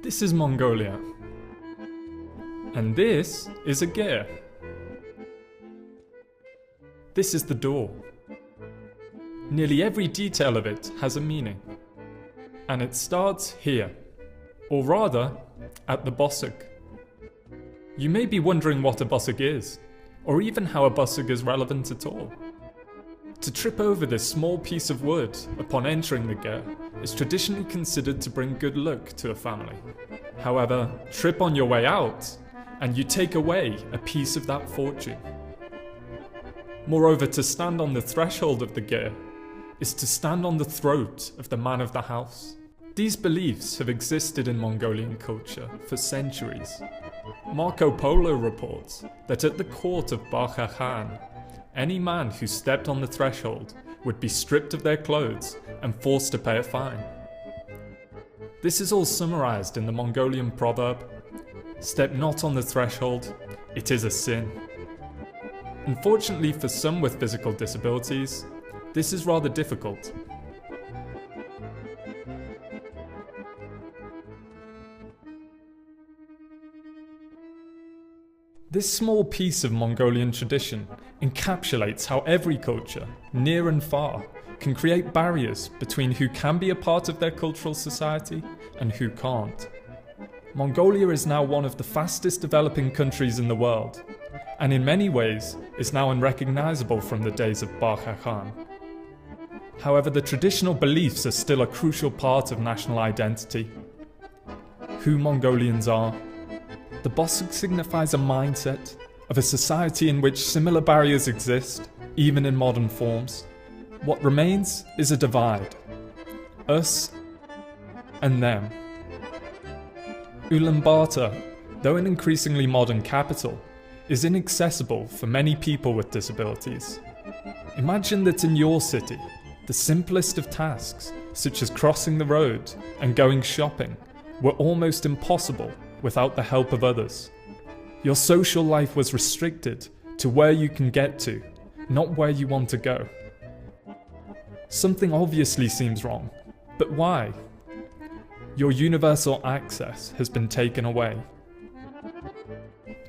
This is Mongolia. And this is a ger. This is the door. Nearly every detail of it has a meaning. And it starts here, or rather, at the bosuk. You may be wondering what a bosuk is, or even how a bosuk is relevant at all. To trip over this small piece of wood upon entering the ger is traditionally considered to bring good luck to a family. However, trip on your way out, and you take away a piece of that fortune. Moreover, to stand on the threshold of the ger is to stand on the throat of the man of the house. These beliefs have existed in Mongolian culture for centuries. Marco Polo reports that at the court of Bacha Khan, any man who stepped on the threshold would be stripped of their clothes and forced to pay a fine. This is all summarized in the Mongolian proverb, "Step not on the threshold, it is a sin." Unfortunately for some with physical disabilities, this is rather difficult. This small piece of Mongolian tradition encapsulates how every culture, near and far, can create barriers between who can be a part of their cultural society and who can't. Mongolia is now one of the fastest developing countries in the world, and in many ways is now unrecognizable from the days of Bacha Khan. However, the traditional beliefs are still a crucial part of national identity. Who Mongolians are. The bosuk signifies a mindset of a society in which similar barriers exist, even in modern forms. What remains is a divide. Us and them. Ulaanbaatar, though an increasingly modern capital, is inaccessible for many people with disabilities. Imagine that in your city, the simplest of tasks, such as crossing the road and going shopping, were almost impossible without the help of others. Your social life was restricted to where you can get to, not where you want to go. Something obviously seems wrong, but why? Your universal access has been taken away.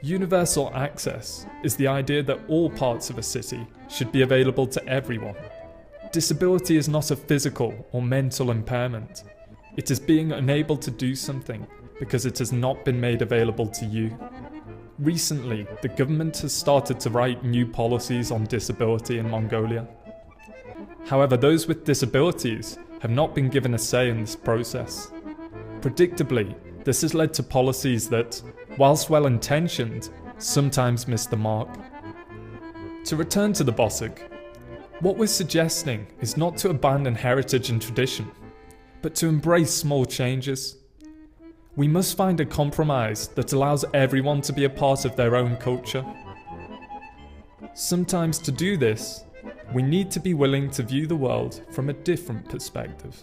Universal access is the idea that all parts of a city should be available to everyone. Disability is not a physical or mental impairment. It is being unable to do something because it has not been made available to you. Recently, the government has started to write new policies on disability in Mongolia. However, those with disabilities have not been given a say in this process. Predictably, this has led to policies that, whilst well-intentioned, sometimes miss the mark. To return to the bosuk, what we're suggesting is not to abandon heritage and tradition, but to embrace small changes. We must find a compromise that allows everyone to be a part of their own culture. Sometimes to do this, we need to be willing to view the world from a different perspective.